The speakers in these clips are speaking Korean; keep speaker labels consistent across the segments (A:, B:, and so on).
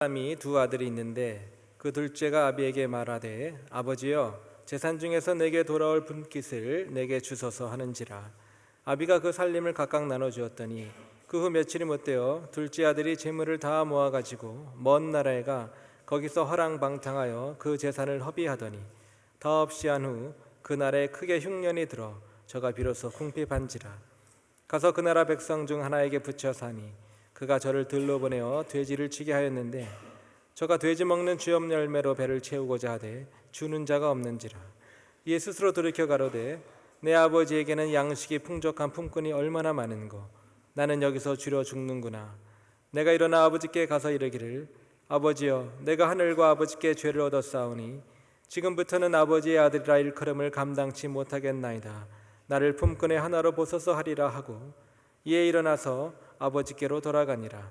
A: 사람이 두 아들이 있는데 그 둘째가 아비에게 말하되 아버지여 재산 중에서 내게 돌아올 분깃을 내게 주소서 하는지라. 아비가 그 살림을 각각 나눠 주었더니 그 후 며칠이 못되어 둘째 아들이 재물을 다 모아 가지고 먼 나라에 가 거기서 허랑방탕하여 그 재산을 허비하더니 더 없이 한 후 그 나라에 크게 흉년이 들어 저가 비로소 궁핍한지라. 가서 그 나라 백성 중 하나에게 붙여 사니 그가 저를 들러 보내어 돼지를 치게 하였는데 저가 돼지 먹는 주염 열매로 배를 채우고자 하되 주는 자가 없는지라. 이에 스스로 돌이켜 가로되 내 아버지에게는 양식이 풍족한 품꾼이 얼마나 많은고 나는 여기서 주려 죽는구나. 내가 일어나 아버지께 가서 이르기를 아버지여 내가 하늘과 아버지께 죄를 얻었사오니 지금부터는 아버지의 아들이라 일컬음을 감당치 못하겠나이다. 나를 품꾼의 하나로 보소서 하리라 하고 이에 일어나서 아버지께로 돌아가니라.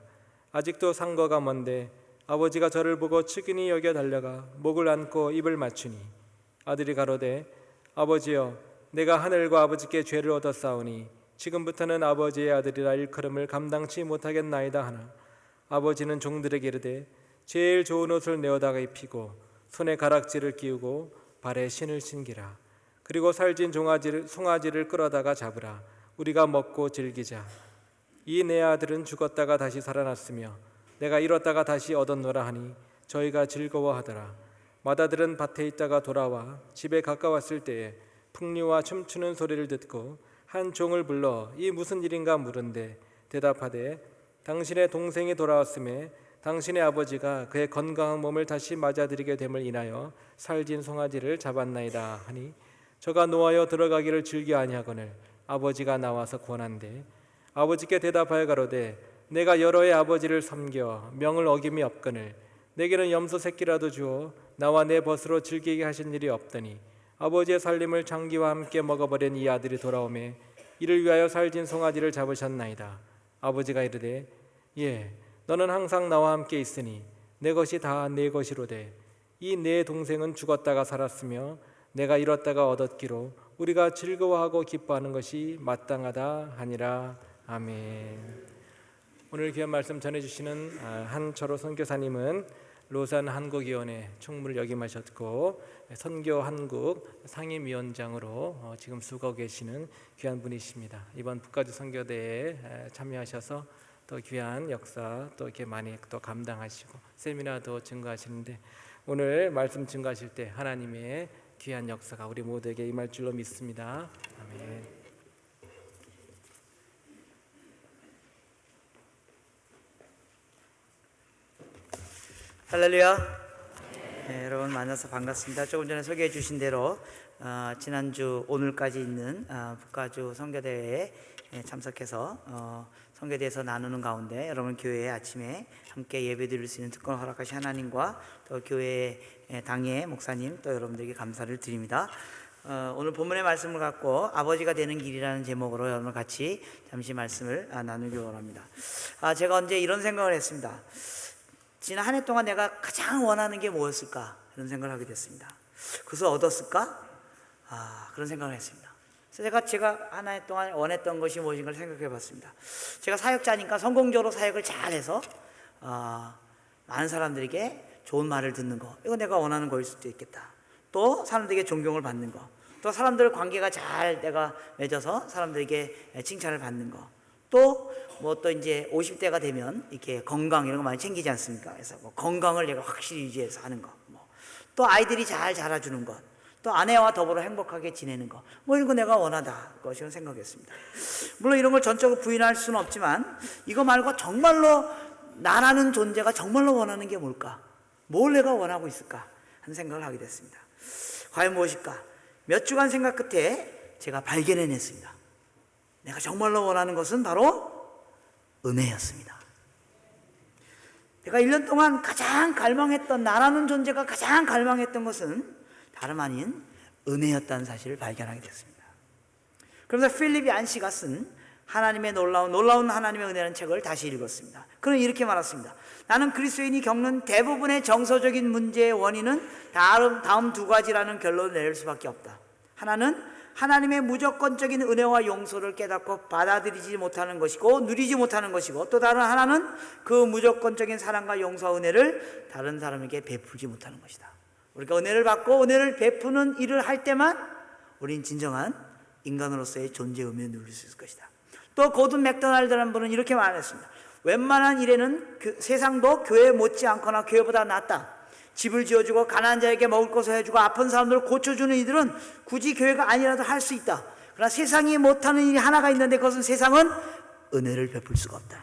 A: 아직도 상거가 먼데 아버지가 저를 보고 측은히 여겨 달려가 목을 안고 입을 맞추니 아들이 가로되 아버지여 내가 하늘과 아버지께 죄를 얻었사오니 지금부터는 아버지의 아들이라 일컬음을 감당치 못하겠나이다 하나 아버지는 종들에게 이르되 제일 좋은 옷을 내어다가 입히고 손에 가락지를 끼우고 발에 신을 신기라. 그리고 살진 송아지를 끌어다가 잡으라. 우리가 먹고 즐기자. 이 내 아들은 죽었다가 다시 살아났으며 내가 잃었다가 다시 얻었노라 하니 저희가 즐거워하더라. 맏아들은 밭에 있다가 돌아와 집에 가까웠을 때에 풍류와 춤추는 소리를 듣고 한 종을 불러 이 무슨 일인가 물은데 대답하되 당신의 동생이 돌아왔음에 당신의 아버지가 그의 건강한 몸을 다시 맞아들이게 됨을 인하여 살진 송아지를 잡았나이다 하니 저가 노하여 들어가기를 즐겨 아니하거늘 아버지가 나와서 권한대 아버지께 대답하여 가로되 내가 여러 해 아버지를 섬겨 명을 어김이 없거늘 내게는 염소 새끼라도 주어 나와 내 벗으로 즐기게 하신 일이 없더니 아버지의 살림을 장기와 함께 먹어버린 이 아들이 돌아오매 이를 위하여 살진 송아지를 잡으셨나이다. 아버지가 이르되 예 너는 항상 나와 함께 있으니 내 것이 다 내 것이로되 이 내 동생은 죽었다가 살았으며 내가 잃었다가 얻었기로 우리가 즐거워하고 기뻐하는 것이 마땅하다 하니라. 아멘. 오늘 귀한 말씀 전해주시는 한철호 선교사님은 로산 한국위원회 총무를 역임하셨고 선교 한국 상임위원장으로 지금 수고 계시는 귀한 분이십니다. 이번 북가주 선교대에 참여하셔서 또 귀한 역사 또 이렇게 많이 또 감당하시고 세미나도 증거하시는데 오늘 말씀 증거하실 때 하나님의 귀한 역사가 우리 모두에게 임할 줄로 믿습니다. 아멘.
B: 할렐루야. 네, 여러분 만나서 반갑습니다. 조금 전에 소개해 주신 대로 지난주 오늘까지 있는 북가주 선교대회에 참석해서 선교대에서 나누는 가운데 여러분 교회에 아침에 함께 예배드릴 수 있는 특권을 허락하신 하나님과 또 교회 당의 목사님 또 여러분들에게 감사를 드립니다. 오늘 본문의 말씀을 갖고 아버지가 되는 길이라는 제목으로 여러분 같이 잠시 말씀을 나누기 원합니다. 제가 언제 이런 생각을 했습니다. 지난 한 해 동안 내가 가장 원하는 게 뭐였을까? 이런 생각을 하게 됐습니다. 그것을 얻었을까? 그런 생각을 했습니다. 그래서 제가 한 해 동안 원했던 것이 무엇인가를 생각해 봤습니다. 제가 사역자니까 성공적으로 사역을 잘해서 많은 사람들에게 좋은 말을 듣는 거, 이거 내가 원하는 거일 수도 있겠다. 또 사람들에게 존경을 받는 거, 또 사람들 관계가 잘 내가 맺어서 사람들에게 칭찬을 받는 거, 또 이제 50대가 되면 이렇게 건강 이런 거 많이 챙기지 않습니까? 그래서 건강을 내가 확실히 유지해서 하는 거, 또 아이들이 잘 자라주는 것, 또 아내와 더불어 행복하게 지내는 거, 이런 거 내가 원하다 것이라고 생각했습니다. 물론 이런 걸 전적으로 부인할 수는 없지만 이거 말고 정말로 나라는 존재가 정말로 원하는 게 뭘까? 뭘 내가 원하고 있을까? 하는 생각을 하게 됐습니다. 과연 무엇일까? 몇 주간 생각 끝에 제가 발견해냈습니다. 내가 정말로 원하는 것은 바로 은혜였습니다. 내가 1년 동안 가장 갈망했던, 나라는 존재가 가장 갈망했던 것은 다름 아닌 은혜였다는 사실을 발견하게 됐습니다. 그러면서 필립 얀시가 쓴 하나님의 놀라운 하나님의 은혜라는 책을 다시 읽었습니다. 그는 이렇게 말했습니다. 나는 그리스도인이 겪는 대부분의 정서적인 문제의 원인은 다음 두 가지라는 결론을 내릴 수밖에 없다. 하나는 하나님의 무조건적인 은혜와 용서를 깨닫고 받아들이지 못하는 것이고 누리지 못하는 것이고, 또 다른 하나는 그 무조건적인 사랑과 용서와 은혜를 다른 사람에게 베풀지 못하는 것이다. 우리가 은혜를 받고 은혜를 베푸는 일을 할 때만 우린 진정한 인간으로서의 존재 의미를 누릴 수 있을 것이다. 또 고든 맥도날드라는 분은 이렇게 말했습니다. 웬만한 일에는 세상도 교회 못지않거나 교회보다 낫다. 집을 지어주고 가난한 자에게 먹을 것을 해주고 아픈 사람들을 고쳐주는 이들은 굳이 교회가 아니라도 할 수 있다. 그러나 세상이 못하는 일이 하나가 있는데 그것은 세상은 은혜를 베풀 수가 없다.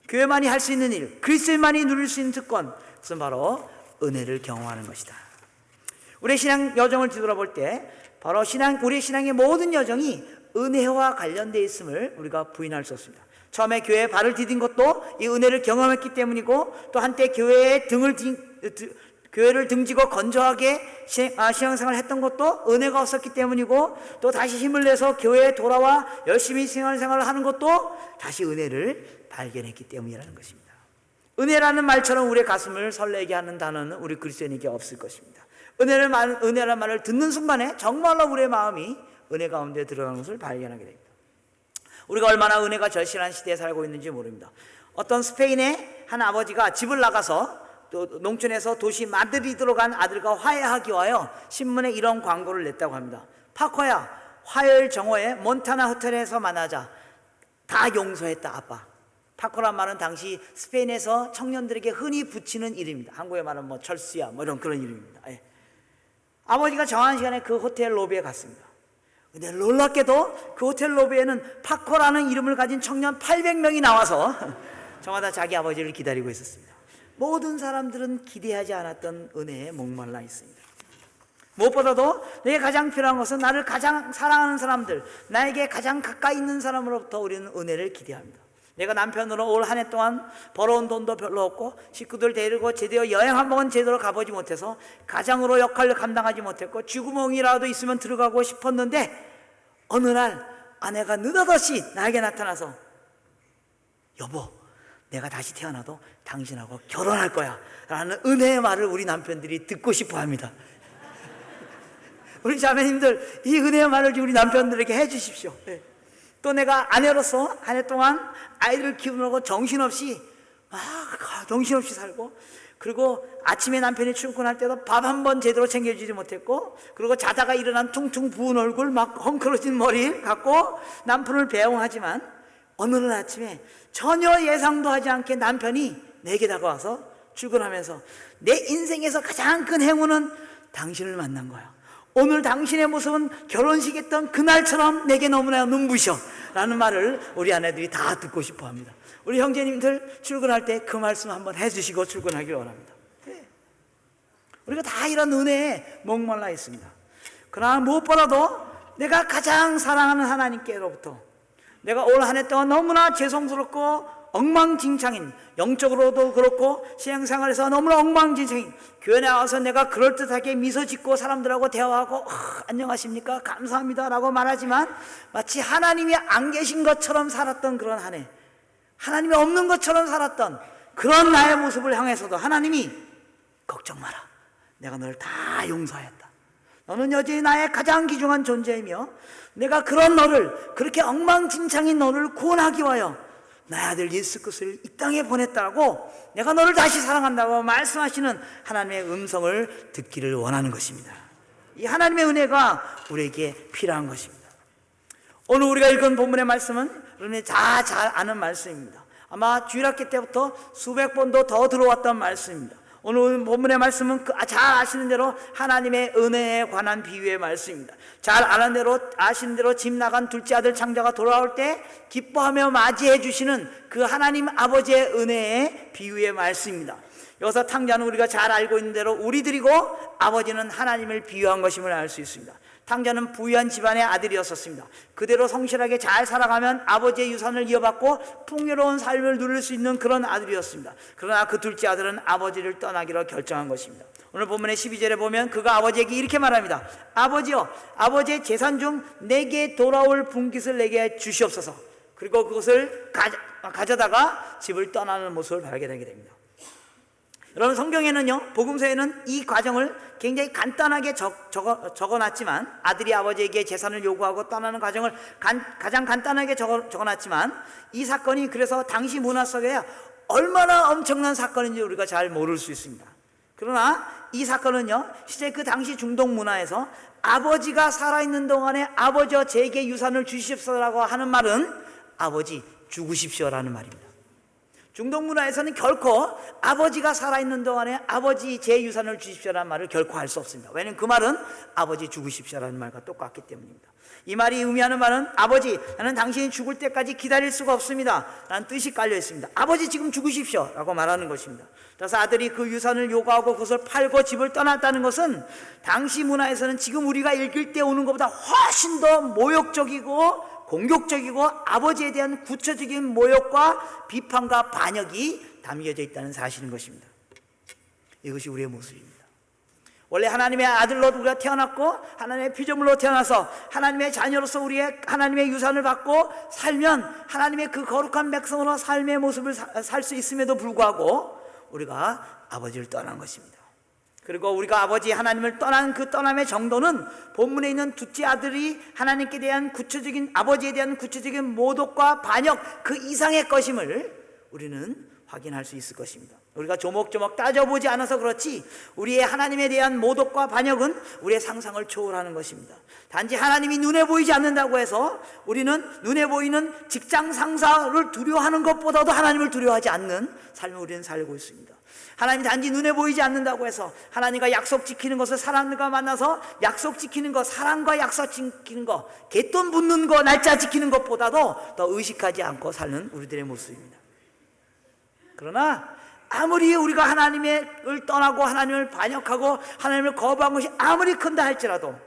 B: 교회만이 할 수 있는 일, 그리스도인만이 누릴 수 있는 특권, 그것은 바로 은혜를 경험하는 것이다. 우리의 신앙 여정을 뒤돌아볼 때 바로 우리의 신앙의 모든 여정이 은혜와 관련되어 있음을 우리가 부인할 수 없습니다. 처음에 교회에 발을 디딘 것도 이 은혜를 경험했기 때문이고, 또 한때 교회를 등지고 건조하게 신앙생활을 했던 것도 은혜가 없었기 때문이고, 또 다시 힘을 내서 교회에 돌아와 열심히 신앙생활을 하는 것도 다시 은혜를 발견했기 때문이라는 것입니다. 은혜라는 말처럼 우리의 가슴을 설레게 하는 단어는 우리 그리스도인에게 없을 것입니다. 은혜라는 말을 듣는 순간에 정말로 우리의 마음이 은혜 가운데 들어가는 것을 발견하게 됩니다. 우리가 얼마나 은혜가 절실한 시대에 살고 있는지 모릅니다. 어떤 스페인의 한 아버지가 집을 나가서 또 농촌에서 도시 마드리드로 간 아들과 화해하기 위하여 신문에 이런 광고를 냈다고 합니다. 파코야, 화요일 정오에 몬타나 호텔에서 만나자. 다 용서했다 아빠. 파코란 말은 당시 스페인에서 청년들에게 흔히 붙이는 이름입니다. 한국에 말하면 뭐 철수야 뭐 이런 그런 이름입니다. 예. 아버지가 정한 시간에 그 호텔 로비에 갔습니다. 근데 놀랍게도 그 호텔 로비에는 파코라는 이름을 가진 청년 800명이 나와서 저마다 자기 아버지를 기다리고 있었습니다. 모든 사람들은 기대하지 않았던 은혜에 목말라 있습니다. 무엇보다도 내게 가장 필요한 것은 나를 가장 사랑하는 사람들, 나에게 가장 가까이 있는 사람으로부터 우리는 은혜를 기대합니다. 내가 남편으로 올 한 해 동안 벌어온 돈도 별로 없고 식구들 데리고 제대로 여행 한 번은 제대로 가보지 못해서 가장으로 역할을 감당하지 못했고 쥐구멍이라도 있으면 들어가고 싶었는데, 어느 날 아내가 느닷없이 나에게 나타나서 여보, 내가 다시 태어나도 당신하고 결혼할 거야 라는 은혜의 말을 우리 남편들이 듣고 싶어 합니다. 우리 자매님들, 이 은혜의 말을 우리 남편들에게 해주십시오. 또 내가 아내로서 한 해 동안 아이들을 키우느라고 정신없이 살고, 그리고 아침에 남편이 출근할 때도 밥 한 번 제대로 챙겨주지 못했고, 그리고 자다가 일어난 퉁퉁 부은 얼굴, 막 헝클어진 머리 갖고 남편을 배웅하지만, 어느 날 아침에 전혀 예상도 하지 않게 남편이 내게 다가와서 출근하면서 내 인생에서 가장 큰 행운은 당신을 만난 거야. 오늘 당신의 모습은 결혼식 했던 그날처럼 내게 너무나 눈부셔 라는 말을 우리 아내들이 다 듣고 싶어 합니다. 우리 형제님들 출근할 때 그 말씀 한번 해주시고 출근하길 원합니다. 우리가 다 이런 은혜에 목말라 있습니다. 그러나 무엇보다도 내가 가장 사랑하는 하나님께로부터 내가 올 한 해 동안 너무나 죄송스럽고 엉망진창인, 영적으로도 그렇고 신앙생활에서 너무나 엉망진창인, 교회 나와서 내가 그럴듯하게 미소 짓고 사람들하고 대화하고 안녕하십니까 감사합니다 라고 말하지만 마치 하나님이 안 계신 것처럼 살았던 그런 한 해, 하나님이 없는 것처럼 살았던 그런 나의 모습을 향해서도 하나님이 걱정 마라, 내가 너를 다 용서하였다. 너는 여전히 나의 가장 귀중한 존재이며 내가 그런 너를, 그렇게 엉망진창인 너를 구원하기 위하여 나의 아들 예수 그리스도를 이 땅에 보냈다고, 내가 너를 다시 사랑한다고 말씀하시는 하나님의 음성을 듣기를 원하는 것입니다. 이 하나님의 은혜가 우리에게 필요한 것입니다. 오늘 우리가 읽은 본문의 말씀은 여러분이 다 잘 아는 말씀입니다. 아마 주일학교 때부터 수백 번도 더 들어왔던 말씀입니다. 오늘 본문의 말씀은 잘 아시는 대로 하나님의 은혜에 관한 비유의 말씀입니다. 잘 아시는 대로 집 나간 둘째 아들 창자가 돌아올 때 기뻐하며 맞이해 주시는 그 하나님 아버지의 은혜의 비유의 말씀입니다. 여기서 탕자는 우리가 잘 알고 있는 대로 우리들이고, 아버지는 하나님을 비유한 것임을 알 수 있습니다. 탕자는 부유한 집안의 아들이었었습니다. 그대로 성실하게 잘 살아가면 아버지의 유산을 이어받고 풍요로운 삶을 누릴 수 있는 그런 아들이었습니다. 그러나 그 둘째 아들은 아버지를 떠나기로 결정한 것입니다. 오늘 본문의 12절에 보면 그가 아버지에게 이렇게 말합니다. 아버지여, 아버지의 재산 중 내게 돌아올 분깃을 내게 주시옵소서. 그리고 그것을 가져다가 집을 떠나는 모습을 발견하게 됩니다. 여러분, 성경에는요, 복음서에는 이 과정을 굉장히 간단하게 적어놨지만, 아들이 아버지에게 재산을 요구하고 떠나는 과정을 가장 간단하게 적어놨지만, 이 사건이 그래서 당시 문화 속에 얼마나 엄청난 사건인지 우리가 잘 모를 수 있습니다. 그러나 이 사건은요, 실제 그 당시 중동 문화에서 아버지가 살아있는 동안에 아버지여 제게 유산을 주십시오라고 하는 말은 아버지 죽으십시오라는 말입니다. 중동 문화에서는 결코 아버지가 살아있는 동안에 아버지 제 유산을 주십시오라는 말을 결코 할 수 없습니다. 왜냐하면 그 말은 아버지 죽으십시오라는 말과 똑같기 때문입니다. 이 말이 의미하는 말은 아버지, 나는 당신이 죽을 때까지 기다릴 수가 없습니다 라는 뜻이 깔려 있습니다. 아버지 지금 죽으십시오 라고 말하는 것입니다. 그래서 아들이 그 유산을 요구하고 그것을 팔고 집을 떠났다는 것은 당시 문화에서는 지금 우리가 읽을 때 오는 것보다 훨씬 더 모욕적이고 공격적이고 아버지에 대한 구체적인 모욕과 비판과 반역이 담겨져 있다는 사실인 것입니다. 이것이 우리의 모습입니다. 원래 하나님의 아들로 우리가 태어났고 하나님의 피조물로 태어나서 하나님의 자녀로서 우리의 하나님의 유산을 받고 살면 하나님의 그 거룩한 백성으로 삶의 모습을 살 수 있음에도 불구하고 우리가 아버지를 떠난 것입니다. 그리고 우리가 아버지 하나님을 떠난 그 떠남의 정도는 본문에 있는 둘째 아들이 하나님께 대한 구체적인, 아버지에 대한 구체적인 모독과 반역 그 이상의 것임을 우리는 확인할 수 있을 것입니다. 우리가 조목조목 따져보지 않아서 그렇지 우리의 하나님에 대한 모독과 반역은 우리의 상상을 초월하는 것입니다. 단지 하나님이 눈에 보이지 않는다고 해서 우리는 눈에 보이는 직장 상사를 두려워하는 것보다도 하나님을 두려워하지 않는 삶을 우리는 살고 있습니다. 하나님 단지 눈에 보이지 않는다고 해서 하나님과 약속 지키는 것을 사람들과 만나서 약속 지키는 것, 사람과 약속 지키는 것, 갯돈 붓는 것, 날짜 지키는 것보다도 더 의식하지 않고 사는 우리들의 모습입니다. 그러나 아무리 우리가 하나님을 떠나고 하나님을 반역하고 하나님을 거부한 것이 아무리 큰다 할지라도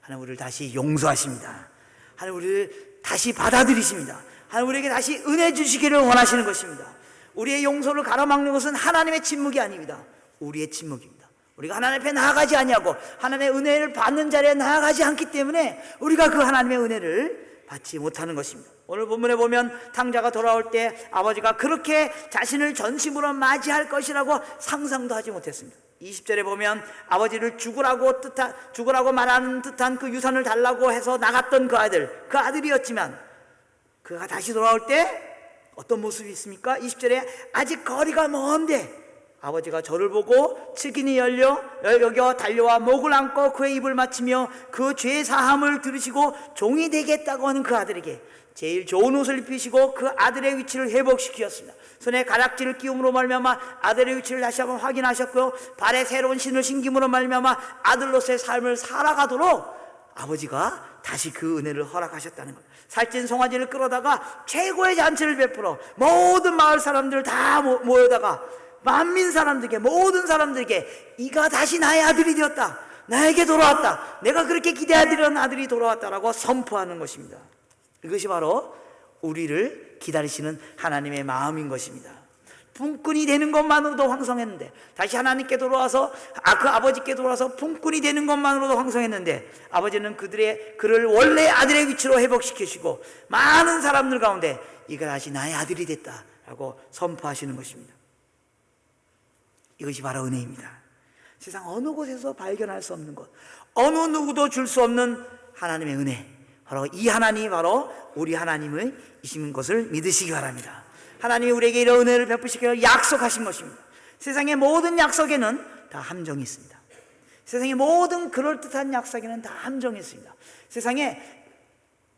B: 하나님 우리를 다시 용서하십니다. 하나님 우리를 다시 받아들이십니다. 하나님 우리에게 다시 은혜 주시기를 원하시는 것입니다. 우리의 용서를 가로막는 것은 하나님의 침묵이 아닙니다. 우리의 침묵입니다. 우리가 하나님 앞에 나아가지 아니하고 하나님의 은혜를 받는 자리에 나아가지 않기 때문에 우리가 그 하나님의 은혜를 받지 못하는 것입니다. 오늘 본문에 보면 탕자가 돌아올 때 아버지가 그렇게 자신을 전심으로 맞이할 것이라고 상상도 하지 못했습니다. 20절에 보면 아버지를 죽으라고 말하는 듯한 그 유산을 달라고 해서 나갔던 그 아들이었지만 그가 다시 돌아올 때 어떤 모습이 있습니까? 20절에 아직 거리가 먼데 아버지가 저를 보고 측인이 여겨 달려와 목을 안고 그의 입을 맞추며 그 죄 사함을 들으시고 종이 되겠다고 하는 그 아들에게 제일 좋은 옷을 입히시고 그 아들의 위치를 회복시키었습니다. 손에 가락지를 끼움으로 말미암아 아들의 위치를 다시 한번 확인하셨고요, 발에 새로운 신을 신김으로 말미암아 아들로서의 삶을 살아가도록 아버지가 다시 그 은혜를 허락하셨다는 것. 살찐 송아지를 끌어다가 최고의 잔치를 베풀어 모든 마을 사람들 다 모여다가 만민 사람들에게, 모든 사람들에게 이가 다시 나의 아들이 되었다, 나에게 돌아왔다, 내가 그렇게 기대하던 아들이 돌아왔다라고 선포하는 것입니다. 이것이 바로 우리를 기다리시는 하나님의 마음인 것입니다. 품꾼이 되는 것만으로도 황성했는데 다시 하나님께 돌아와서 그 아버지께 돌아와서 품꾼이 되는 것만으로도 황성했는데 아버지는 그를 원래 아들의 위치로 회복시키시고 많은 사람들 가운데 이가 다시 나의 아들이 됐다라고 선포하시는 것입니다. 이것이 바로 은혜입니다. 세상 어느 곳에서 발견할 수 없는 것, 어느 누구도 줄 수 없는 하나님의 은혜, 바로 이 하나님이 바로 우리 하나님이신 것을 믿으시기 바랍니다. 하나님이 우리에게 이런 은혜를 베푸시기를 약속하신 것입니다. 세상의 모든 약속에는 다 함정이 있습니다. 세상의 모든 그럴듯한 약속에는 다 함정이 있습니다. 세상의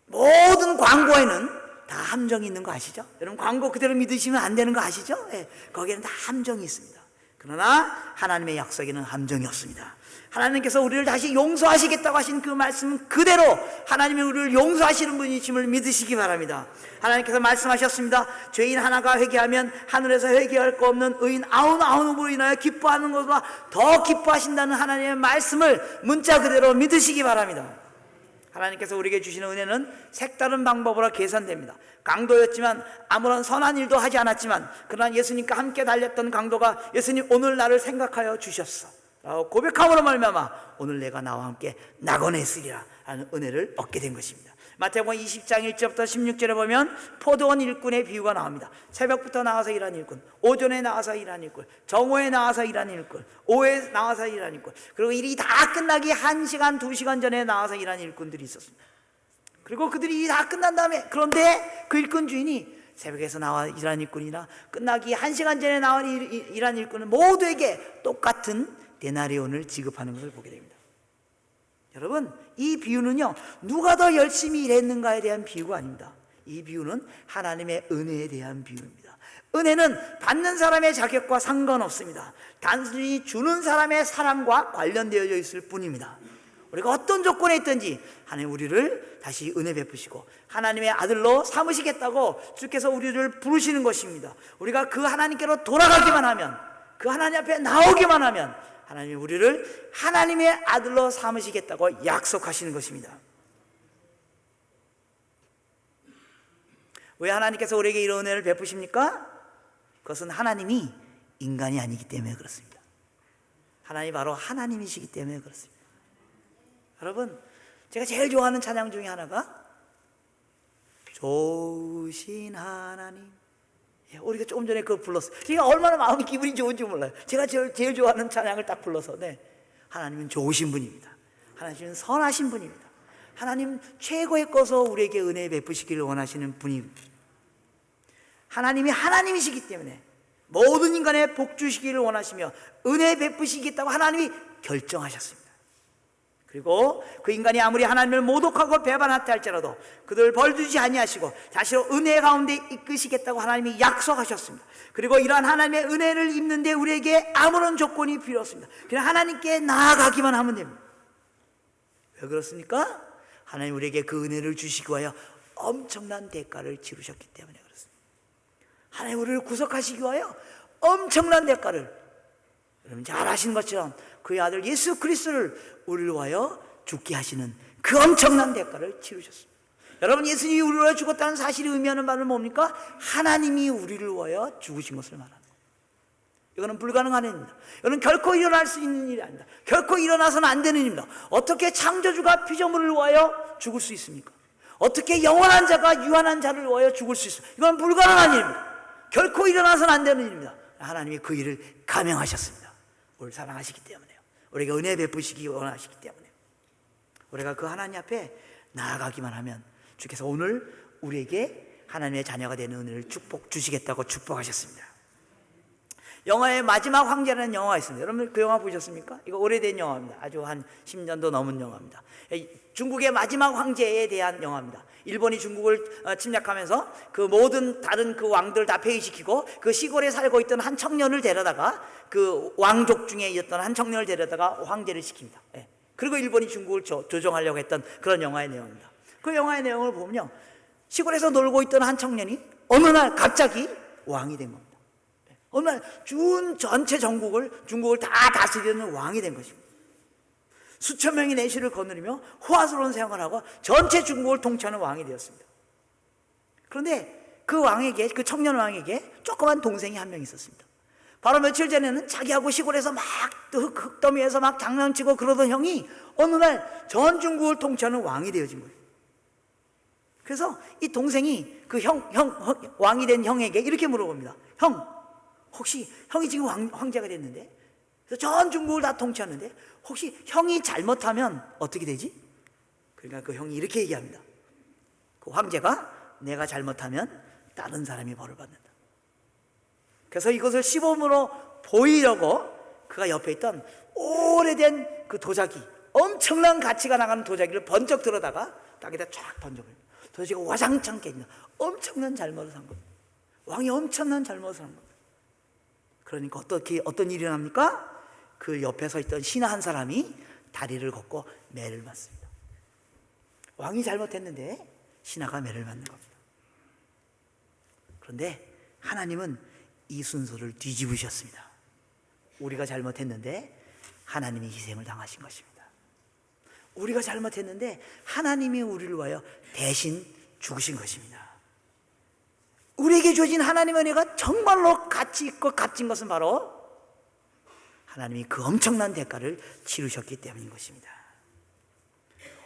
B: 모든 광고에는 다 함정이 있는 거 아시죠? 여러분 광고 그대로 믿으시면 안 되는 거 아시죠? 네, 거기에는 다 함정이 있습니다. 그러나 하나님의 약속에는 함정이 없습니다. 하나님께서 우리를 다시 용서하시겠다고 하신 그 말씀 그대로 하나님이 우리를 용서하시는 분이심을 믿으시기 바랍니다. 하나님께서 말씀하셨습니다. 죄인 하나가 회개하면 하늘에서 회개할 거 없는 의인 99으로 인하여 기뻐하는 것보다 더 기뻐하신다는 하나님의 말씀을 문자 그대로 믿으시기 바랍니다. 하나님께서 우리에게 주시는 은혜는 색다른 방법으로 계산됩니다. 강도였지만 아무런 선한 일도 하지 않았지만 그러나 예수님과 함께 달렸던 강도가 예수님 오늘 나를 생각하여 주셨어 고백함으로 말미암아 오늘 내가 나와 함께 낙원에 있으리라 라는 은혜를 얻게 된 것입니다. 마태복음 20장 1절부터 16절에 보면 포도원 일꾼의 비유가 나옵니다. 새벽부터 나와서 일하는 일꾼, 오전에 나와서 일하는 일꾼, 정오에 나와서 일하는 일꾼, 오후에 나와서 일하는 일꾼, 그리고 일이 다 끝나기 1시간, 2시간 전에 나와서 일하는 일꾼들이 있었습니다. 그리고 그들이 일이 다 끝난 다음에, 그런데 그 일꾼 주인이 새벽에서 나와 일하는 일꾼이나 끝나기 1시간 전에 나와 일하는 일꾼은 모두에게 똑같은 데나리온을 지급하는 것을 보게 됩니다. 여러분, 이 비유는요, 누가 더 열심히 일했는가에 대한 비유가 아닙니다. 이 비유는 하나님의 은혜에 대한 비유입니다. 은혜는 받는 사람의 자격과 상관없습니다. 단순히 주는 사람의 사랑과 관련되어 있을 뿐입니다. 우리가 어떤 조건에 있든지 하나님 우리를 다시 은혜 베푸시고 하나님의 아들로 삼으시겠다고 주께서 우리를 부르시는 것입니다. 우리가 그 하나님께로 돌아가기만 하면, 그 하나님 앞에 나오기만 하면 하나님이 우리를 하나님의 아들로 삼으시겠다고 약속하시는 것입니다. 왜 하나님께서 우리에게 이런 은혜를 베푸십니까? 그것은 하나님이 인간이 아니기 때문에 그렇습니다. 하나님이 바로 하나님이시기 때문에 그렇습니다. 여러분, 제가 제일 좋아하는 찬양 중에 하나가 좋으신 하나님. 우리가 조금 전에 그걸 불렀어요. 제가 얼마나 마음이 기분이 좋은지 몰라요. 제가 제일 좋아하는 찬양을 딱 불러서, 하나님은 좋으신 분입니다. 하나님은 선하신 분입니다. 하나님 최고의 것을 우리에게 은혜 베푸시기를 원하시는 분입니다. 하나님이 하나님이시기 때문에 모든 인간의 복 주시기를 원하시며 은혜 베푸시겠다고 하나님이 결정하셨습니다. 그리고 그 인간이 아무리 하나님을 모독하고 배반했다 할지라도 그들을 벌주지 아니하시고 다시로 은혜 가운데 이끄시겠다고 하나님이 약속하셨습니다. 그리고 이러한 하나님의 은혜를 입는데 우리에게 아무런 조건이 필요 없습니다. 그냥 하나님께 나아가기만 하면 됩니다. 왜 그렇습니까? 하나님 우리에게 그 은혜를 주시기 위하여 엄청난 대가를 치르셨기 때문에 그렇습니다. 하나님 우리를 구속하시기 위하여 엄청난 대가를, 여러분 잘 아시는 것처럼 그의 아들 예수 그리스도를 우리를 위하여 죽게 하시는 그 엄청난 대가를 치르셨습니다. 여러분, 예수님이 우리를 위하여 죽었다는 사실이 의미하는 바는 뭡니까? 하나님이 우리를 위하여 죽으신 것을 말하는 거예요. 이거는 불가능한 일입니다. 이거는 결코 일어날 수 있는 일이 아닙니다. 결코 일어나서는 안 되는 일입니다. 어떻게 창조주가 피조물을 위하여 죽을 수 있습니까? 어떻게 영원한 자가 유한한 자를 위하여 죽을 수 있습니까? 이건 불가능한 일입니다. 결코 일어나서는 안 되는 일입니다. 하나님이 그 일을 감행하셨습니다. 우리를 사랑하시기 때문에요. 우리가 은혜 베푸시기 원하시기 때문에 우리가 그 하나님 앞에 나아가기만 하면 주께서 오늘 우리에게 하나님의 자녀가 되는 은혜를 축복 주시겠다고 축복하셨습니다. 영화의 마지막 황제라는 영화가 있습니다. 여러분 그 영화 보셨습니까? 이거 오래된 영화입니다. 아주 한 10년도 넘은 영화입니다. 중국의 마지막 황제에 대한 영화입니다. 일본이 중국을 침략하면서 그 모든 다른 그 왕들 다 폐위시키고 그 시골에 살고 있던 한 청년을 데려다가 그 왕족 중에 있던 한 청년을 데려다가 황제를 시킵니다. 그리고 일본이 중국을 조종하려고 했던 그런 영화의 내용입니다. 그 영화의 내용을 보면요, 시골에서 놀고 있던 한 청년이 어느 날 갑자기 왕이 된 겁니다. 어느 날 전체 중국을 다 다스리는 왕이 된 것입니다. 수천 명이 내시를 거느리며 호화스러운 생활을 하고 전체 중국을 통치하는 왕이 되었습니다. 그런데 그 청년 왕에게 조그만 동생이 한 명 있었습니다. 바로 며칠 전에는 자기하고 시골에서 막 흙더미에서 막 장난치고 그러던 형이 어느 날 전 중국을 통치하는 왕이 되어진 거예요. 그래서 이 동생이 그 왕이 된 형에게 이렇게 물어봅니다. 형, 혹시 형이 지금 황제가 됐는데, 그래서 전 중국을 다 통치하는데 혹시 형이 잘못하면 어떻게 되지? 그러니까 그 형이 이렇게 얘기합니다. 그 황제가 내가 잘못하면 다른 사람이 벌을 받는다. 그래서 이것을 시범으로 보이려고 그가 옆에 있던 오래된 그 도자기, 엄청난 가치가 나가는 도자기를 번쩍 들어다가 땅에다 쫙 던져버립니다. 도자기가 와장창 깨집니다. 엄청난 잘못을 한 겁니다. 왕이 엄청난 잘못을 한 겁니다. 그러니까 어떤 일이 일어납니까? 그 옆에 서 있던 신하 한 사람이 다리를 걷고 매를 맞습니다. 왕이 잘못했는데 신하가 매를 맞는 겁니다. 그런데 하나님은 이 순서를 뒤집으셨습니다. 우리가 잘못했는데 하나님이 희생을 당하신 것입니다. 우리가 잘못했는데 하나님이 우리를 위하여 대신 죽으신 것입니다. 우리에게 주어진 하나님의 은혜가 정말로 가치 있고 값진 것은 바로 하나님이 그 엄청난 대가를 치르셨기 때문인 것입니다.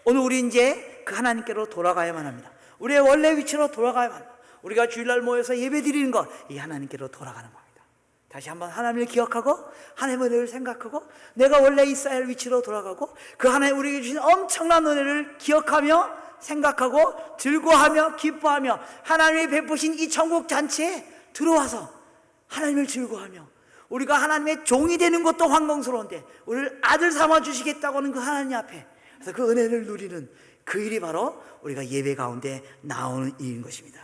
B: 오늘 우리 이제 그 하나님께로 돌아가야만 합니다. 우리의 원래 위치로 돌아가야만 합니다. 우리가 주일날 모여서 예배 드리는 것, 이 하나님께로 돌아가는 겁니다. 다시 한번 하나님을 기억하고 하나님의 은혜를 생각하고 내가 원래 있어야 할 위치로 돌아가고 그 하나님 우리에게 주신 엄청난 은혜를 기억하며 생각하고 즐거워하며 기뻐하며 하나님이 베푸신 이 천국 잔치에 들어와서 하나님을 즐거워하며 우리가 하나님의 종이 되는 것도 환경스러운데 우리를 아들 삼아 주시겠다고 하는 그 하나님 앞에 그래서 그 은혜를 누리는 그 일이 바로 우리가 예배 가운데 나오는 일인 것입니다.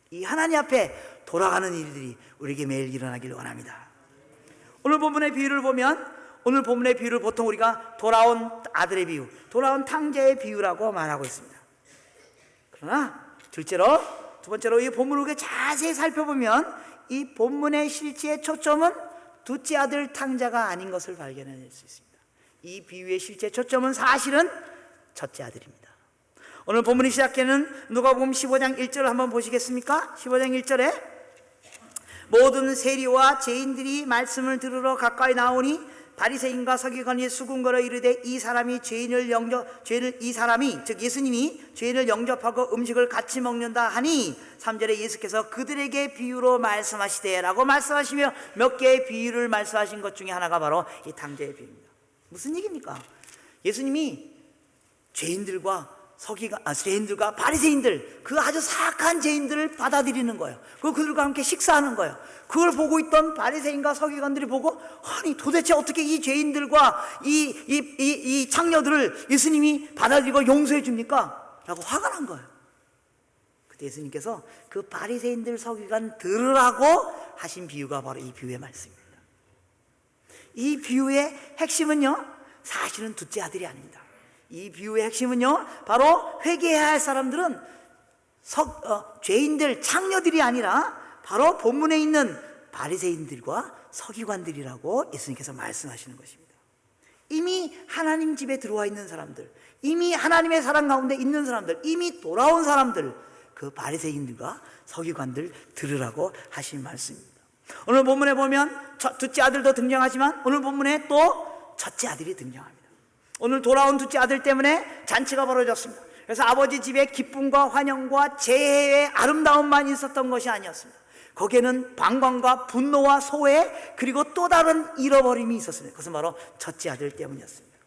B: 이 하나님 앞에 돌아가는 일들이 우리에게 매일 일어나길 원합니다. 오늘 본문의 비유를 보면 오늘 본문의 비유를 보통 우리가 돌아온 아들의 비유, 돌아온 탕자의 비유라고 말하고 있습니다. 그러나 둘째로, 두 번째로 이 본문을 우리가 자세히 살펴보면 이 본문의 실제의 초점은 둘째 아들 탕자가 아닌 것을 발견해낼 수 있습니다. 이 비유의 실제 초점은 사실은 첫째 아들입니다. 오늘 본문이 시작되는 누가복음 15장 1절을 한번 보시겠습니까? 15장 1절에 모든 세리와 죄인들이 말씀을 들으러 가까이 나오니 바리새인과 서기관이 수군거려 이르되 이 사람이 이 사람이 즉 예수님이 죄인을 영접하고 음식을 같이 먹는다 하니 3절에 예수께서 그들에게 비유로 말씀하시되 라고 말씀하시며 몇 개의 비유를 말씀하신 것 중에 하나가 바로 이 탕자의 비유입니다. 무슨 얘기입니까? 예수님이 죄인들과 바리새인들, 그 아주 사악한 죄인들을 받아들이는 거예요. 그리고 그들과 함께 식사하는 거예요. 그걸 보고 있던 바리새인과 서기관들이 보고 아니 도대체 어떻게 이 죄인들과 이 창녀들을 예수님이 받아들이고 용서해 줍니까? 라고 화가 난 거예요. 그때 예수님께서 그 바리새인들 서기관 들으라고 하신 비유가 바로 이 비유의 말씀입니다. 이 비유의 핵심은요 사실은 둘째 아들이 아닙니다. 이 비유의 핵심은요 바로 회개해야 할 사람들은 죄인들, 창녀들이 아니라 바로 본문에 있는 바리새인들과 서기관들이라고 예수님께서 말씀하시는 것입니다. 이미 하나님 집에 들어와 있는 사람들, 이미 하나님의 사랑 가운데 있는 사람들, 이미 돌아온 사람들, 그 바리새인들과 서기관들 들으라고 하신 말씀입니다. 오늘 본문에 보면 둘째 아들도 등장하지만 오늘 본문에 또 첫째 아들이 등장합니다. 오늘 돌아온 둘째 아들 때문에 잔치가 벌어졌습니다. 그래서 아버지 집에 기쁨과 환영과 재해의 아름다움만 있었던 것이 아니었습니다. 거기에는 방광과 분노와 소외 그리고 또 다른 잃어버림이 있었습니다. 그것은 바로 첫째 아들 때문이었습니다.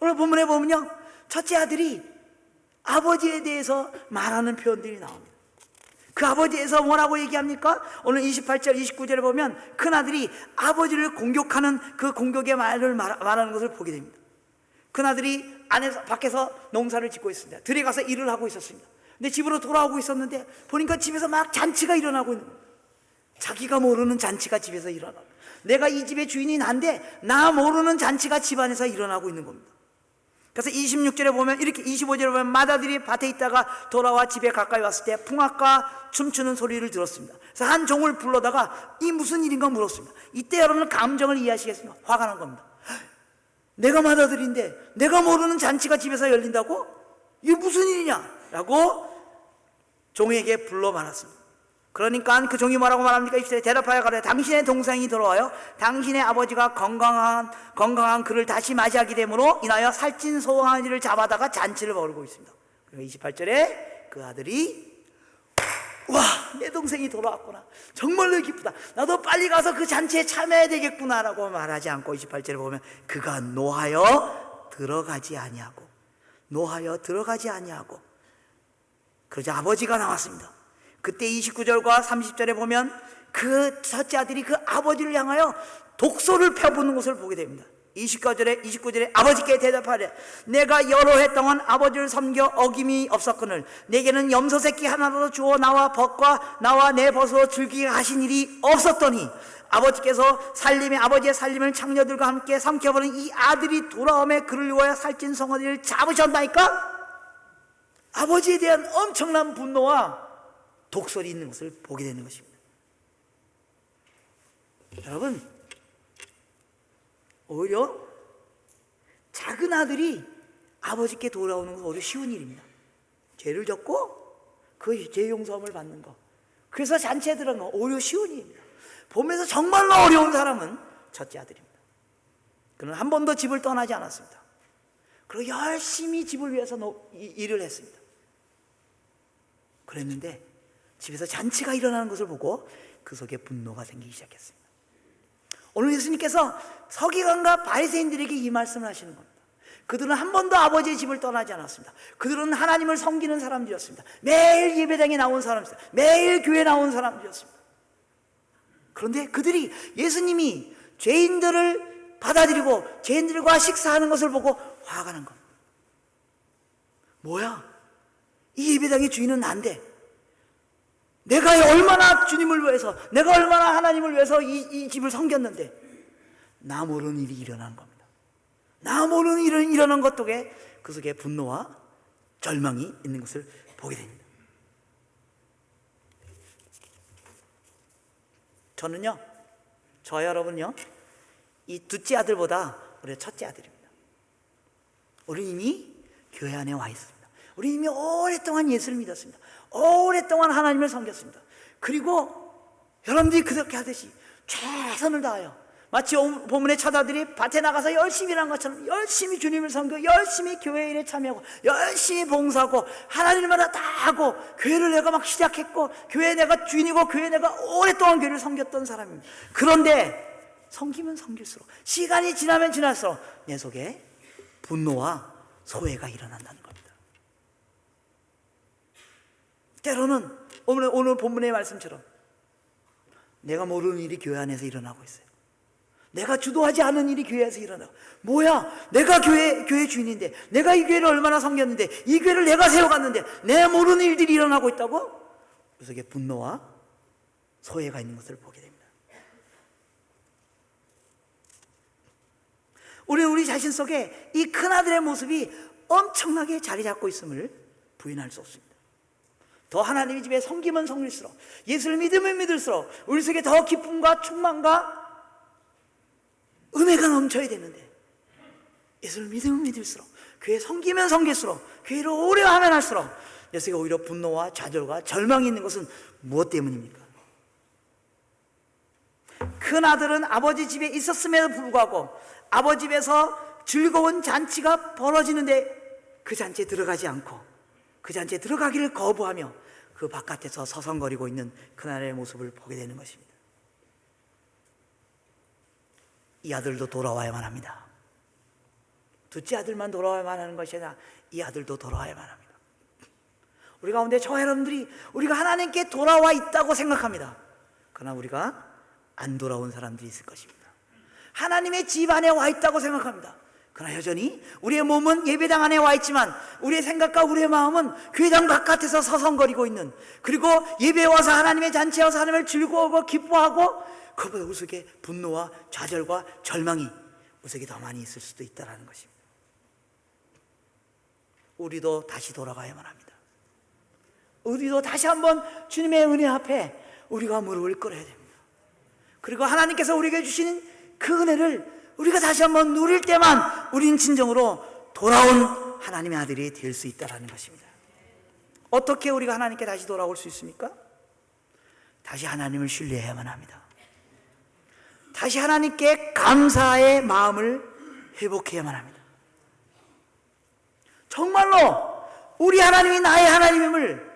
B: 오늘 본문에 보면요 첫째 아들이 아버지에 대해서 말하는 표현들이 나옵니다. 그 아버지에서 뭐라고 얘기합니까? 오늘 28절 29절에 보면 큰아들이 아버지를 공격하는 그 공격의 말을 말하는 것을 보게 됩니다. 큰아들이 밖에서 농사를 짓고 있습니다. 들에 가서 일을 하고 있었습니다. 근데 집으로 돌아오고 있었는데 보니까 집에서 막 잔치가 일어나고 있는 거예요. 자기가 모르는 잔치가 집에서 일어나고, 내가 이 집의 주인이 난데 나 모르는 잔치가 집안에서 일어나고 있는 겁니다. 그래서 26절에 보면 이렇게 25절에 보면 맏아들이 밭에 있다가 돌아와 집에 가까이 왔을 때 풍악과 춤추는 소리를 들었습니다. 그래서 한 종을 불러다가 이 무슨 일인가 물었습니다. 이때 여러분은 감정을 이해하시겠습니까? 화가 난 겁니다. 내가 맏아들인데 내가 모르는 잔치가 집에서 열린다고? 이게 무슨 일이냐? 라고 종에게 불러 말았습니다. 그러니까 그 종이 뭐라고 말합니까? 20절에 대답하여 가로되 당신의 동생이 들어와요 당신의 아버지가 건강한 그를 다시 맞이하게 되므로 인하여 살찐 소강아지를 잡아다가 잔치를 벌이고 있습니다. 그리고 28절에 그 아들이 와, 내 동생이 돌아왔구나, 정말로 기쁘다, 나도 빨리 가서 그 잔치에 참여해야 되겠구나 라고 말하지 않고 28절에 보면 그가 노하여 들어가지 아니하고 그러자 아버지가 나왔습니다. 그때 29절과 30절에 보면 그 첫째 아들이 그 아버지를 향하여 독소를 펴붓는 것을 보게 됩니다. 29절에 아버지께 대답하래 내가 여러 해 동안 아버지를 섬겨 어김이 없었거늘 내게는 염소 새끼 하나라도 주어 나와 내 벗으로 즐기게 하신 일이 없었더니 아버지께서 아버지의 살림을 창녀들과 함께 삼켜버린 이 아들이 돌아오매 그를 위하여 살찐 송아지를 잡으셨나이까? 아버지에 대한 엄청난 분노와 독설이 있는 것을 보게 되는 것입니다. 여러분, 오히려 작은 아들이 아버지께 돌아오는 건 오히려 쉬운 일입니다. 죄를 졌고 그 죄 용서함을 받는 것, 그래서 잔치에 들어가는 건 오히려 쉬운 일입니다. 보면서 정말로 어려운 사람은 첫째 아들입니다. 그는 한 번도 집을 떠나지 않았습니다. 그리고 열심히 집을 위해서 일을 했습니다. 그랬는데 집에서 잔치가 일어나는 것을 보고 그 속에 분노가 생기기 시작했습니다. 오늘 예수님께서 서기관과 바리새인들에게 이 말씀을 하시는 겁니다. 그들은 한 번도 아버지의 집을 떠나지 않았습니다. 그들은 하나님을 섬기는 사람들이었습니다. 매일 예배당에 나온 사람이었습니다. 매일 교회에 나온 사람들이었습니다. 그런데 그들이 예수님이 죄인들을 받아들이고 죄인들과 식사하는 것을 보고 화가 난 겁니다. 뭐야? 이 예배당의 주인은 난데, 내가 얼마나 주님을 위해서, 내가 얼마나 하나님을 위해서 이 집을 섬겼는데 나 모르는 일이 일어난 겁니다. 나 모르는 일이 일어난 것 속에 그 속에 분노와 절망이 있는 것을 보게 됩니다. 저는요, 저와 여러분요, 이 둘째 아들보다 우리 첫째 아들입니다. 우리 이미 교회 안에 와 있습니다. 우리 이미 오랫동안 예수를 믿었습니다. 오랫동안 하나님을 섬겼습니다. 그리고 여러분들이 그렇게 하듯이 최선을 다하여, 마치 본문의 처자들이 밭에 나가서 열심히 일한 것처럼 열심히 주님을 섬기고 열심히 교회 일에 참여하고 열심히 봉사하고 하나님마다 다 하고, 교회를 내가 막 시작했고 교회 내가 주인이고 교회 내가 오랫동안 교회를 섬겼던 사람입니다. 그런데 섬기면 섬길수록, 시간이 지나면 지날수록 내 속에 분노와 소외가 일어난다는 겁니다. 때로는 오늘 본문의 말씀처럼 내가 모르는 일이 교회 안에서 일어나고 있어요. 내가 주도하지 않은 일이 교회에서 일어나고, 뭐야, 내가 교회 주인인데, 내가 이 교회를 얼마나 섬겼는데, 이 교회를 내가 세워갔는데 내 모르는 일들이 일어나고 있다고? 그 속에 분노와 소외가 있는 것을 보게 됩니다. 우리는 우리 자신 속에 이 큰아들의 모습이 엄청나게 자리 잡고 있음을 부인할 수 없습니다. 더 하나님의 집에 섬기면 섬길수록, 예수를 믿으면 믿을수록 우리 속에 더 기쁨과 충만과 은혜가 넘쳐야 되는데, 예수를 믿으면 믿을수록, 교회 섬기면 섬길수록, 교회를 오래 하면 할수록 내 속에 오히려 분노와 좌절과 절망이 있는 것은 무엇 때문입니까? 큰아들은 아버지 집에 있었음에도 불구하고 아버지 집에서 즐거운 잔치가 벌어지는데 그 잔치에 들어가지 않고, 그 잔치에 들어가기를 거부하며 그 바깥에서 서성거리고 있는 그날의 모습을 보게 되는 것입니다. 이 아들도 돌아와야만 합니다. 둘째 아들만 돌아와야만 하는 것이 아니라 이 아들도 돌아와야만 합니다. 우리 가운데 저와 여러분들이 우리가 하나님께 돌아와 있다고 생각합니다. 그러나 우리가 안 돌아온 사람들이 있을 것입니다. 하나님의 집 안에 와 있다고 생각합니다. 그러나 여전히 우리의 몸은 예배당 안에 와 있지만 우리의 생각과 우리의 마음은 교회당 바깥에서 서성거리고 있는, 그리고 예배에 와서 하나님의 잔치에 와서 하나님을 즐거워하고 기뻐하고, 그보다 우리 속에 분노와 좌절과 절망이 우리 속에 더 많이 있을 수도 있다는 것입니다. 우리도 다시 돌아가야만 합니다. 우리도 다시 한번 주님의 은혜 앞에 우리가 무릎을 꿇어야 됩니다. 그리고 하나님께서 우리에게 주시는 그 은혜를 우리가 다시 한번 누릴 때만 우리는 진정으로 돌아온 하나님의 아들이 될 수 있다는 것입니다. 어떻게 우리가 하나님께 다시 돌아올 수 있습니까? 다시 하나님을 신뢰해야만 합니다. 다시 하나님께 감사의 마음을 회복해야만 합니다. 정말로 우리 하나님이 나의 하나님임을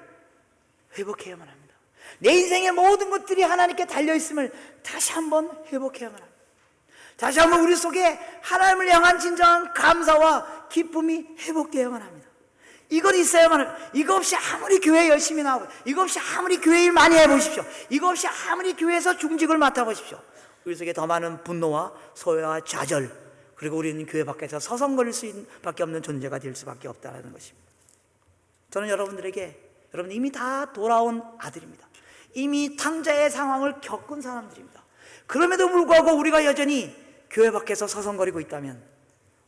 B: 회복해야만 합니다. 내 인생의 모든 것들이 하나님께 달려있음을 다시 한번 회복해야만 합니다. 다시 한번 우리 속에 하나님을 향한 진정한 감사와 기쁨이 회복되어야만 합니다. 이건 있어야만 합니다. 이거 없이 아무리 교회 열심히 나오고, 이거 없이 아무리 교회 일 많이 해보십시오, 이거 없이 아무리 교회에서 중직을 맡아보십시오, 우리 속에 더 많은 분노와 소외와 좌절, 그리고 우리는 교회 밖에서 서성거릴 수밖에 없는 존재가 될 수밖에 없다는 것입니다. 저는 여러분 이미 다 돌아온 아들입니다. 이미 탕자의 상황을 겪은 사람들입니다. 그럼에도 불구하고 우리가 여전히 교회 밖에서 서성거리고 있다면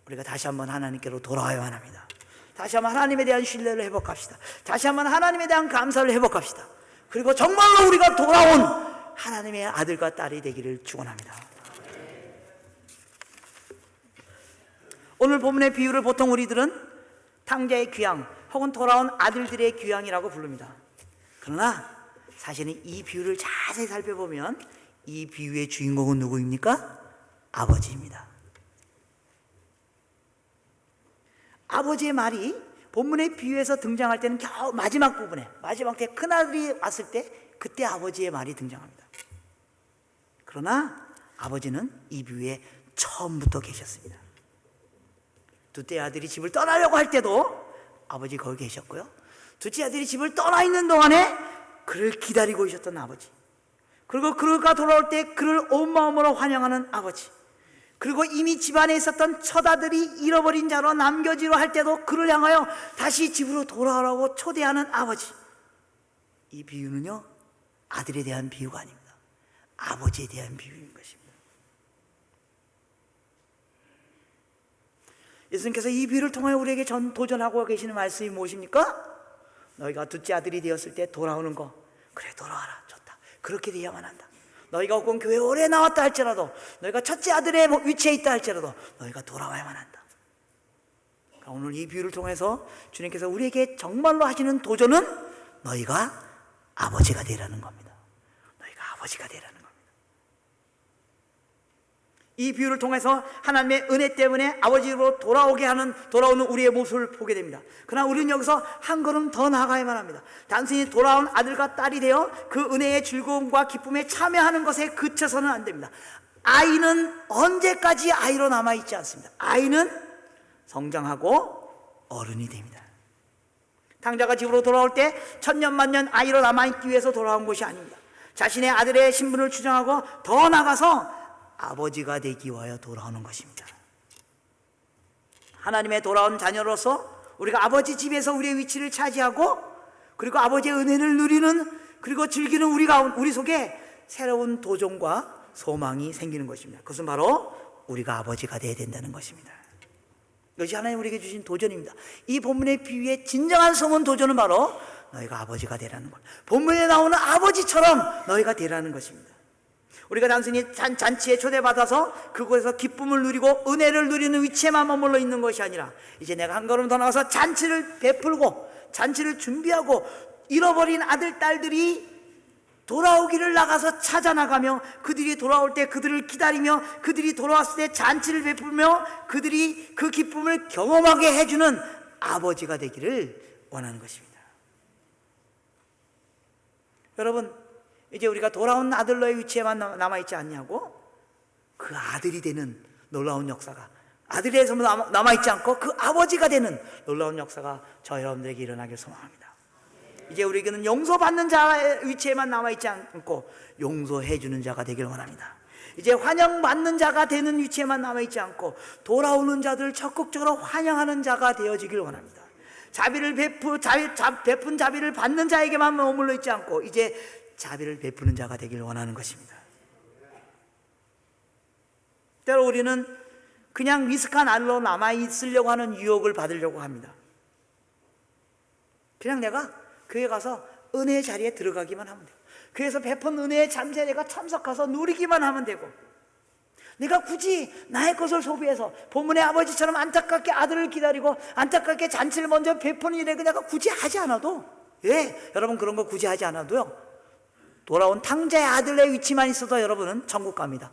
B: 우리가 다시 한번 하나님께로 돌아와야만 합니다. 다시 한번 하나님에 대한 신뢰를 회복합시다. 다시 한번 하나님에 대한 감사를 회복합시다. 그리고 정말로 우리가 돌아온 하나님의 아들과 딸이 되기를 축원합니다. 오늘 본문의 비유를 보통 우리들은 탕자의 귀양 혹은 돌아온 아들들의 귀양이라고 부릅니다. 그러나 사실은 이 비유를 자세히 살펴보면 이 비유의 주인공은 누구입니까? 아버지입니다. 아버지의 말이 본문의 비유에서 등장할 때는 겨우 마지막 부분에, 마지막 때 큰아들이 왔을 때 그때 아버지의 말이 등장합니다. 그러나 아버지는 이 비유에 처음부터 계셨습니다. 둘째 아들이 집을 떠나려고 할 때도 아버지 거기 계셨고요, 둘째 아들이 집을 떠나 있는 동안에 그를 기다리고 있었던 아버지, 그리고 그가 돌아올 때 그를 온 마음으로 환영하는 아버지, 그리고 이미 집안에 있었던 첫 아들이 잃어버린 자로 남겨지려 할 때도 그를 향하여 다시 집으로 돌아오라고 초대하는 아버지. 이 비유는요, 아들에 대한 비유가 아닙니다. 아버지에 대한 비유인 것입니다. 예수님께서 이 비유를 통해 우리에게 도전하고 계시는 말씀이 무엇입니까? 너희가 둘째 아들이 되었을 때 돌아오는 거, 그래 돌아와라, 좋다, 그렇게 돼야만 한다. 너희가 혹은 교회 오래 나왔다 할지라도, 너희가 첫째 아들의 위치에 있다 할지라도 너희가 돌아와야만 한다. 그러니까 오늘 이 비유를 통해서 주님께서 우리에게 정말로 하시는 도전은 너희가 아버지가 되라는 겁니다. 너희가 아버지가 되라는 겁니다. 이 비유를 통해서 하나님의 은혜 때문에 아버지로 돌아오는 우리의 모습을 보게 됩니다. 그러나 우리는 여기서 한 걸음 더 나아가야만 합니다. 단순히 돌아온 아들과 딸이 되어 그 은혜의 즐거움과 기쁨에 참여하는 것에 그쳐서는 안 됩니다. 아이는 언제까지 아이로 남아있지 않습니다. 아이는 성장하고 어른이 됩니다. 탕자가 집으로 돌아올 때 천년만년 아이로 남아있기 위해서 돌아온 것이 아닙니다. 자신의 아들의 신분을 주장하고 더 나아가서 아버지가 되기 위하여 돌아오는 것입니다. 하나님의 돌아온 자녀로서 우리가 아버지 집에서 우리의 위치를 차지하고, 그리고 아버지의 은혜를 누리는, 그리고 즐기는 우리 속에 새로운 도전과 소망이 생기는 것입니다. 그것은 바로 우리가 아버지가 되어야 된다는 것입니다. 이것이 하나님 우리에게 주신 도전입니다. 이 본문의 비유의 진정한 성은 도전은 바로 너희가 아버지가 되라는 것, 본문에 나오는 아버지처럼 너희가 되라는 것입니다. 우리가 단순히 잔치에 초대받아서 그곳에서 기쁨을 누리고 은혜를 누리는 위치에만 머물러 있는 것이 아니라, 이제 내가 한 걸음 더 나가서 잔치를 베풀고 잔치를 준비하고 잃어버린 아들, 딸들이 돌아오기를 나가서 찾아나가며, 그들이 돌아올 때 그들을 기다리며, 그들이 돌아왔을 때 잔치를 베풀며 그들이 그 기쁨을 경험하게 해주는 아버지가 되기를 원하는 것입니다. 여러분, 이제 우리가 돌아온 아들로의 위치에만 남아있지 않냐고? 그 아들이 되는 놀라운 역사가, 아들에서 남아있지 않고 그 아버지가 되는 놀라운 역사가 저 여러분들에게 일어나길 소망합니다. 이제 우리에게는 용서받는 자의 위치에만 남아있지 않고 용서해주는 자가 되길 원합니다. 이제 환영받는 자가 되는 위치에만 남아있지 않고 돌아오는 자들을 적극적으로 환영하는 자가 되어지길 원합니다. 자비를 베푼 자비를 받는 자에게만 머물러 있지 않고 이제 자비를 베푸는 자가 되길 원하는 것입니다. 때로 우리는 그냥 미숙한 아들로 남아있으려고 하는 유혹을 받으려고 합니다. 그냥 내가 교회 가서 은혜의 자리에 들어가기만 하면 되고, 교회에서 베푼 은혜의 잠자리에 내가 참석해서 누리기만 하면 되고, 내가 굳이 나의 것을 소비해서 본문의 아버지처럼 안타깝게 아들을 기다리고 안타깝게 잔치를 먼저 베푸는 일에 내가 굳이 하지 않아도, 여러분 그런 거 굳이 하지 않아도요, 돌아온 탕자의 아들의 위치만 있어도 여러분은 천국 갑니다.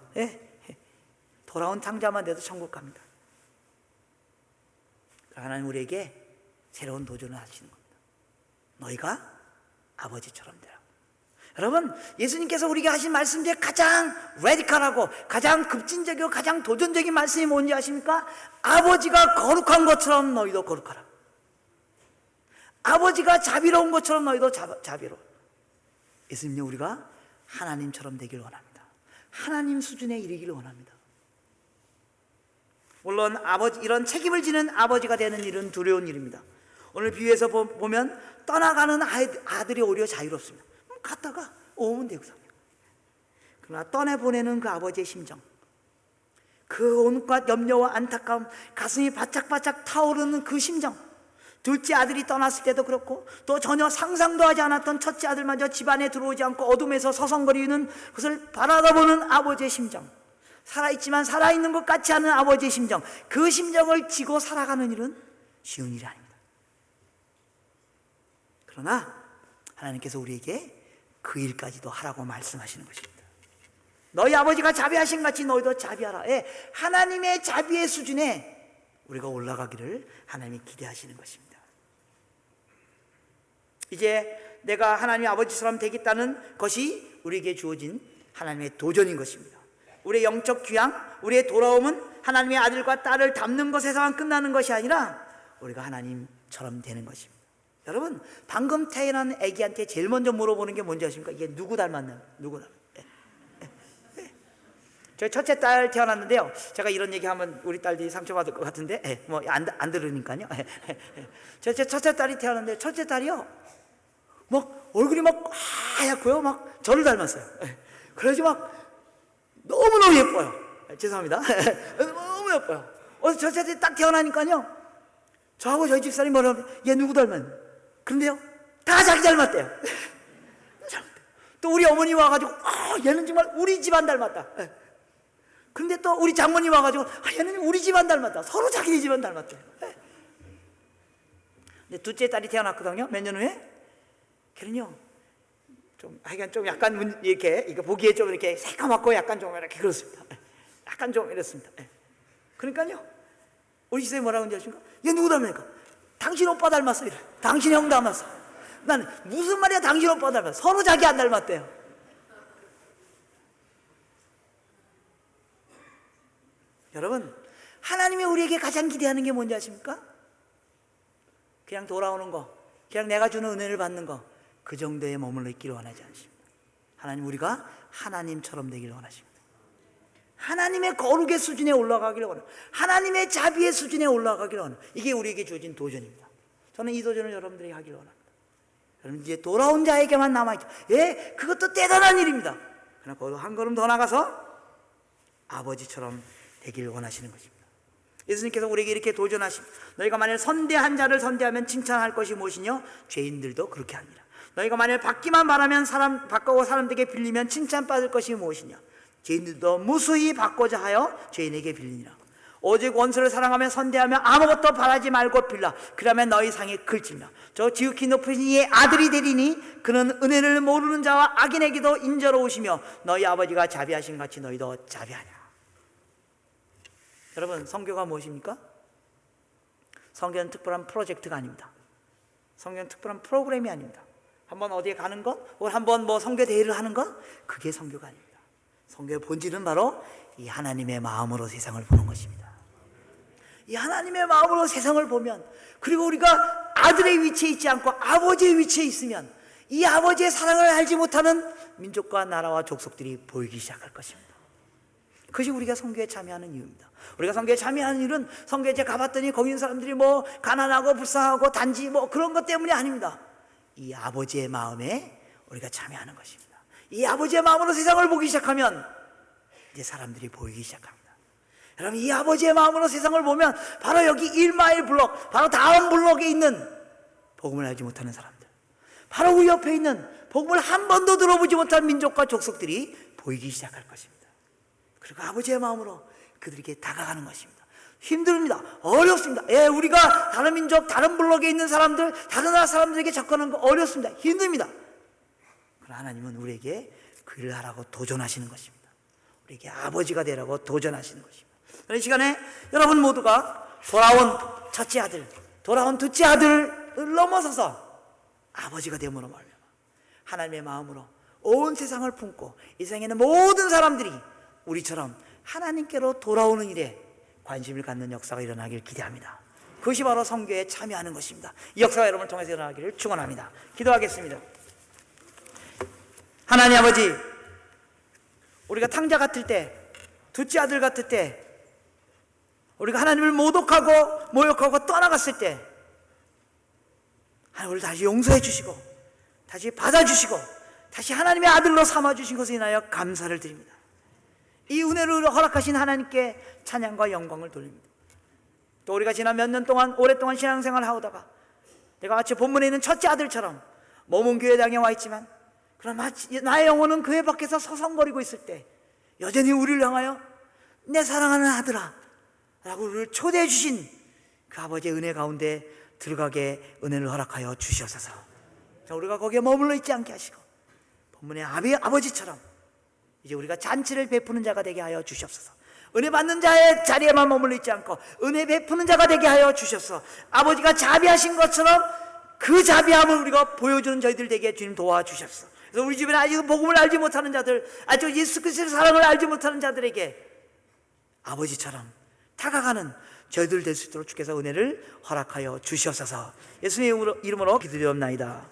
B: 돌아온 탕자만 돼도 천국 갑니다. 하나님 우리에게 새로운 도전을 하시는 겁니다. 너희가 아버지처럼 되라. 여러분, 예수님께서 우리에게 하신 말씀 중에 가장 레디컬하고 가장 급진적이고 가장 도전적인 말씀이 뭔지 아십니까? 아버지가 거룩한 것처럼 너희도 거룩하라. 아버지가 자비로운 것처럼 너희도 자비로워. 예수님은 우리가 하나님처럼 되길 원합니다. 하나님 수준에 이르기를 원합니다. 물론 이런 책임을 지는 아버지가 되는 일은 두려운 일입니다. 오늘 비유에서 보면 떠나가는 아들이 오히려 자유롭습니다. 갔다가 오면 되거든요. 그러나 떠내보내는 그 아버지의 심정, 그 온갖 염려와 안타까움, 가슴이 바짝바짝 타오르는 그 심정, 둘째 아들이 떠났을 때도 그렇고 또 전혀 상상도 하지 않았던 첫째 아들마저 집안에 들어오지 않고 어둠에서 서성거리는 것을 바라다보는 아버지의 심정, 살아있지만 살아있는 것 같지 않은 아버지의 심정, 그 심정을 지고 살아가는 일은 쉬운 일이 아닙니다. 그러나 하나님께서 우리에게 그 일까지도 하라고 말씀하시는 것입니다. 너희 아버지가 자비하신 같이 너희도 자비하라. 하나님의 자비의 수준에 우리가 올라가기를 하나님이 기대하시는 것입니다. 이제 내가 하나님의 아버지처럼 되겠다는 것이 우리에게 주어진 하나님의 도전인 것입니다. 우리의 영적 귀향, 우리의 돌아옴은 하나님의 아들과 딸을 닮는 것에서만 끝나는 것이 아니라 우리가 하나님처럼 되는 것입니다. 여러분, 방금 태어난 아기한테 제일 먼저 물어보는 게 뭔지 아십니까? 이게 누구 닮았나요? 누구 닮았나요? 저희 첫째 딸 태어났는데요, 제가 이런 얘기하면 우리 딸들이 상처받을 것 같은데 뭐 안 들으니까요. 첫째 딸이 태어났는데, 첫째 딸이요 막 얼굴이 막 하얗고요, 막 저를 닮았어요. 그래가지고 막 너무너무 예뻐요. 죄송합니다. 너무 예뻐요. 어서 첫째 딸이 딱 태어나니까요, 저하고 저희 집사람이 뭐라고, 얘 누구 닮았냐? 그런데요, 다 자기 닮았대요. 또 우리 어머니 와가지고 얘는 정말 우리 집안 닮았다. 근데 또 우리 장모님 와가지고 얘는 우리 집안 닮았다. 서로 자기 집안 닮았대요. 근데 둘째 딸이 태어났거든요, 몇 년 후에. 걔는요 좀 하여간 좀 약간 이렇게 이거 보기에 좀 이렇게 새까맣고 약간 좀 이렇게 그렇습니다. 약간 좀 이렇습니다. 그러니까요, 우리 집사람이 뭐라고 하는지 아십니까? 얘 누구 닮았니까? 당신 오빠 닮았어. 이래. 당신 형 닮았어. 나는 무슨 말이야, 당신 오빠 닮았어. 서로 자기 안 닮았대요. 여러분, 하나님이 우리에게 가장 기대하는 게 뭔지 아십니까? 그냥 돌아오는 거, 그냥 내가 주는 은혜를 받는 거, 그 정도에 머물러 있기를 원하지 않습니다. 하나님, 우리가 하나님처럼 되기를 원하십니다. 하나님의 거룩의 수준에 올라가기를 원합니다. 하나님의 자비의 수준에 올라가기를 원합니다. 이게 우리에게 주어진 도전입니다. 저는 이 도전을 여러분들이 하기를 원합니다. 여러분, 이제 돌아온 자에게만 남아있죠. 예, 그것도 대단한 일입니다. 그러나 거기서 한 걸음 더 나가서 아버지처럼 되기를 원하시는 것입니다. 예수님께서 우리에게 이렇게 도전하십니다. 너희가 만일 선대한 자를 선대하면 칭찬할 것이 무엇이뇨? 죄인들도 그렇게 합니다. 너희가 만일 받기만 바라면 받고 사람들에게 빌리면 칭찬받을 것이 무엇이냐? 죄인들도 무수히 받고자 하여 죄인에게 빌리니라. 오직 원수를 사랑하며 선대하며 아무것도 바라지 말고 빌라. 그러면 너희 상이 클지니라. 저 지극히 높으신 이의 아들이 되리니 그는 은혜를 모르는 자와 악인에게도 인자로우시며 너희 아버지가 자비하신 같이 너희도 자비하냐. 여러분, 선교가 무엇입니까? 선교는 특별한 프로젝트가 아닙니다. 선교는 특별한 프로그램이 아닙니다. 한번 어디에 가는 것, 혹은 한번 뭐 선교 대회를 하는 것, 그게 선교가 아닙니다. 선교의 본질은 바로 이 하나님의 마음으로 세상을 보는 것입니다. 이 하나님의 마음으로 세상을 보면, 그리고 우리가 아들의 위치에 있지 않고 아버지의 위치에 있으면 이 아버지의 사랑을 알지 못하는 민족과 나라와 족속들이 보이기 시작할 것입니다. 그것이 우리가 선교에 참여하는 이유입니다. 우리가 선교에 참여하는 일은 선교에 가봤더니 거기 있는 사람들이 뭐 가난하고 불쌍하고 단지 뭐 그런 것 때문이 아닙니다. 이 아버지의 마음에 우리가 참여하는 것입니다. 이 아버지의 마음으로 세상을 보기 시작하면 이제 사람들이 보이기 시작합니다. 여러분, 이 아버지의 마음으로 세상을 보면 바로 여기 1마일 블록, 바로 다음 블록에 있는 복음을 알지 못하는 사람들, 바로 우리 옆에 있는 복음을 한 번도 들어보지 못한 민족과 족속들이 보이기 시작할 것입니다. 그리고 아버지의 마음으로 그들에게 다가가는 것입니다. 힘듭니다. 어렵습니다. 예, 우리가 다른 민족, 다른 블록에 있는 사람들, 다른 나라 사람들에게 접근하는 거 어렵습니다. 힘듭니다. 그러나 하나님은 우리에게 그 일을 하라고 도전하시는 것입니다. 우리에게 아버지가 되라고 도전하시는 것입니다. 이 시간에 여러분 모두가 돌아온 첫째 아들, 돌아온 둘째 아들을 넘어서서 아버지가 됨으로 말미암아 하나님의 마음으로 온 세상을 품고 이 세상에 있는 모든 사람들이 우리처럼 하나님께로 돌아오는 일에 관심을 갖는 역사가 일어나길 기대합니다. 그것이 바로 선교에 참여하는 것입니다. 이 역사가 여러분을 통해서 일어나기를 축원합니다. 기도하겠습니다. 하나님 아버지, 우리가 탕자 같을 때, 둘째 아들 같을 때, 우리가 하나님을 모독하고 모욕하고 떠나갔을 때 하나님 우리를 다시 용서해 주시고 다시 받아주시고 다시 하나님의 아들로 삼아주신 것에 인하여 감사를 드립니다. 이 은혜를 허락하신 하나님께 찬양과 영광을 돌립니다. 또 우리가 지난 몇 년 동안 오랫동안 신앙생활을 하다가 내가 마치 본문에 있는 첫째 아들처럼 몸은 교회당에 와 있지만 그러나 나의 영혼은 교회 밖에서 서성거리고 있을 때 여전히 우리를 향하여 내 사랑하는 아들아 라고 우리를 초대해 주신 그 아버지의 은혜 가운데 들어가게 은혜를 허락하여 주시옵소서. 우리가 거기에 머물러 있지 않게 하시고 본문의 아버지처럼 이제 우리가 잔치를 베푸는 자가 되게 하여 주시옵소서. 은혜 받는 자의 자리에만 머물러 있지 않고 은혜 베푸는 자가 되게 하여 주셨어. 아버지가 자비하신 것처럼 그 자비함을 우리가 보여주는 저희들 되게 주님 도와주셨어. 그래서 우리 주변에 아직 복음을 알지 못하는 자들, 아직 예수 그리스도의 사랑을 알지 못하는 자들에게 아버지처럼 다가가는 저희들 될 수 있도록 주께서 은혜를 허락하여 주시옵소서. 예수님의 이름으로 기도드리옵나이다.